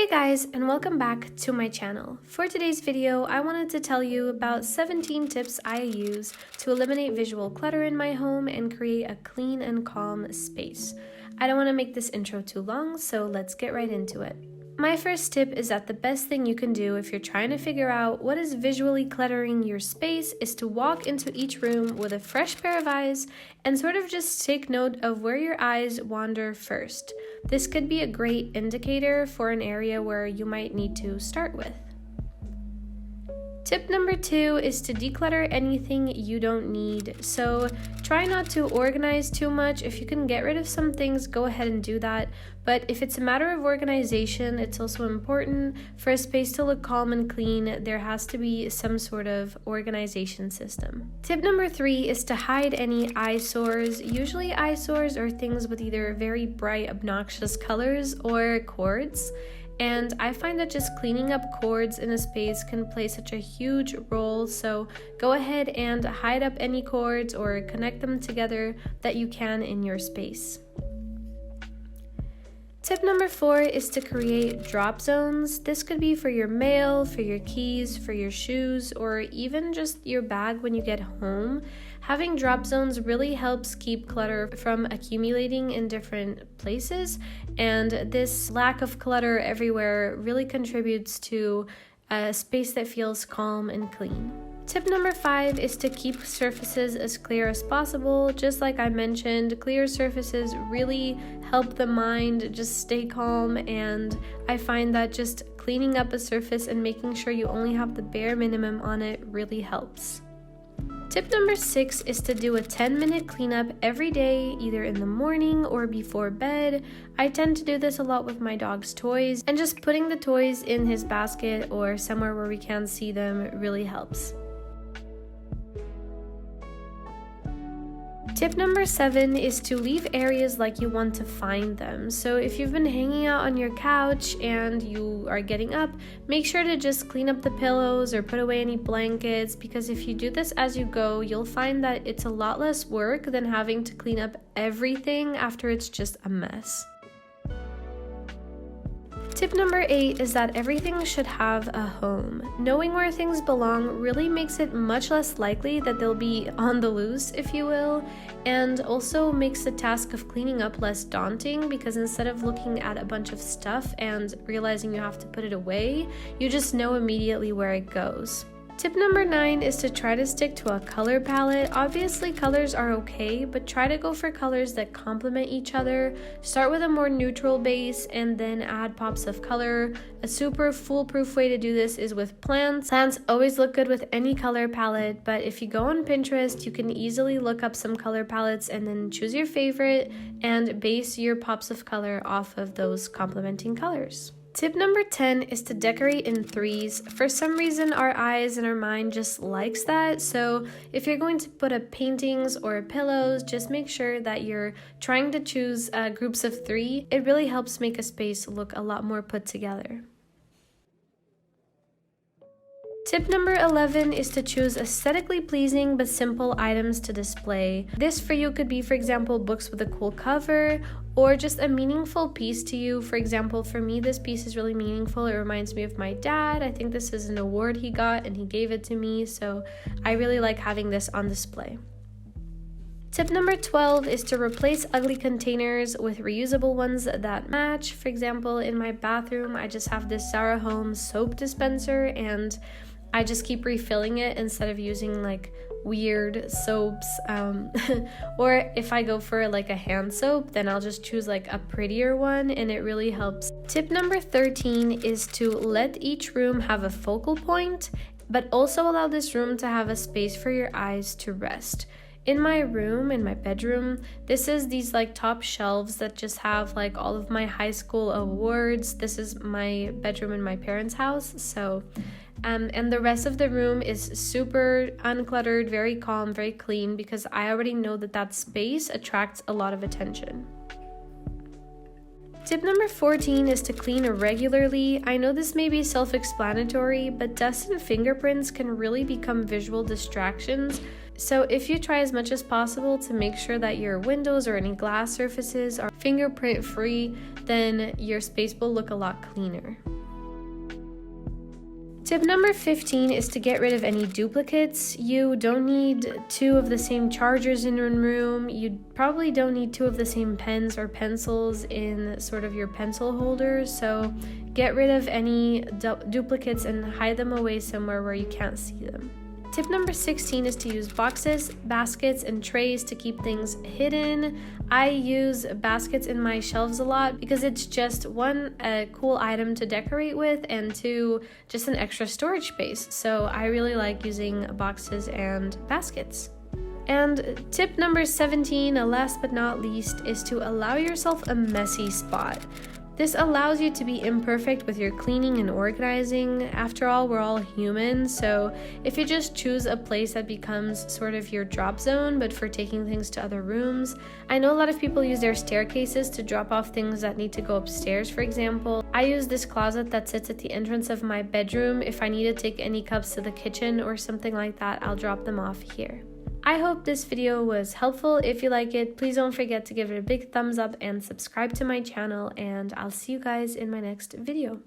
Hey guys, and welcome back to my channel. For today's video, I wanted to tell you about 17 tips I use to eliminate visual clutter in my home and create a clean and calm space. I don't want to make this intro too long, so let's get right into it. My first tip is that the best thing you can do if you're trying to figure out what is visually cluttering your space is to walk into each room with a fresh pair of eyes and sort of just take note of where your eyes wander first. This could be a great indicator for an area where you might need to start with. Tip number 2 is to declutter anything you don't need. So try not to organize too much. If you can get rid of some things, go ahead and do that. But if it's a matter of organization, it's also important for a space to look calm and clean. There has to be some sort of organization system. Tip number 3 is to hide any eyesores. Usually eyesores are things with either very bright, obnoxious colors or cords. And I find that just cleaning up cords in a space can play such a huge role, so go ahead and hide up any cords or connect them together that you can in your space. Tip number 4 is to create drop zones. This could be for your mail, for your keys, for your shoes, or even just your bag when you get home. Having drop zones really helps keep clutter from accumulating in different places, and this lack of clutter everywhere really contributes to a space that feels calm and clean. Tip number 5 is to keep surfaces as clear as possible. Just like I mentioned, clear surfaces really help the mind just stay calm, and I find that just cleaning up a surface and making sure you only have the bare minimum on it really helps. Tip number 6 is to do a 10-minute cleanup every day, either in the morning or before bed. I tend to do this a lot with my dog's toys, and just putting the toys in his basket or somewhere where we can see them really helps. Tip number 7 is to leave areas like you want to find them. So if you've been hanging out on your couch and you are getting up, make sure to just clean up the pillows or put away any blankets, because if you do this as you go, you'll find that it's a lot less work than having to clean up everything after it's just a mess. Tip number 8 is that everything should have a home. Knowing where things belong really makes it much less likely that they'll be on the loose, if you will, and also makes the task of cleaning up less daunting, because instead of looking at a bunch of stuff and realizing you have to put it away, you just know immediately where it goes. Tip number 9 is to try to stick to a color palette. Obviously, colors are okay, but try to go for colors that complement each other. Start with a more neutral base and then add pops of color. A super foolproof way to do this is with plants. Plants always look good with any color palette, but if you go on Pinterest, you can easily look up some color palettes and then choose your favorite and base your pops of color off of those complementing colors. Tip number 10 is to decorate in threes. For some reason, our eyes and our mind just likes that. So if you're going to put up paintings or pillows, just make sure that you're trying to choose groups of 3. It really helps make a space look a lot more put together. Tip number 11 is to choose aesthetically pleasing but simple items to display. This for you could be, for example, books with a cool cover or just a meaningful piece to you. For example, for me, this piece is really meaningful. It reminds me of my dad. I think this is an award he got and he gave it to me, so I really like having this on display. Tip number 12 is to replace ugly containers with reusable ones that match. For example, in my bathroom, I just have this Sarah Holmes soap dispenser, and I just keep refilling it instead of using like weird soaps. Or if I go for like a hand soap, then I'll just choose like a prettier one, and it really helps. Tip number 13 is to let each room have a focal point, but also allow this room to have a space for your eyes to rest. In my room, in my bedroom, this is these like top shelves that just have like all of my high school awards. This is my bedroom in my parents' house, so and the rest of the room is super uncluttered, very calm, very clean, because I already know that that space attracts a lot of attention. Tip number 14 is to clean regularly. I know this may be self-explanatory, but dust and fingerprints can really become visual distractions. So if you try as much as possible to make sure that your windows or any glass surfaces are fingerprint free, then your space will look a lot cleaner. Tip number 15 is to get rid of any duplicates. You don't need 2 of the same chargers in one room. You probably don't need 2 of the same pens or pencils in sort of your pencil holders. So get rid of any duplicates and hide them away somewhere where you can't see them. Tip number 16 is to use boxes, baskets, and trays to keep things hidden. I use baskets in my shelves a lot because it's just one, a cool item to decorate with, and 2, just an extra storage space. So I really like using boxes and baskets. And tip number 17, last but not least, is to allow yourself a messy spot. This allows you to be imperfect with your cleaning and organizing. After all, we're all human, so if you just choose a place that becomes sort of your drop zone, but for taking things to other rooms. I know a lot of people use their staircases to drop off things that need to go upstairs, for example. I use this closet that sits at the entrance of my bedroom. If I need to take any cups to the kitchen or something like that, I'll drop them off here. I hope this video was helpful. If you like it, please don't forget to give it a big thumbs up and subscribe to my channel, and I'll see you guys in my next video.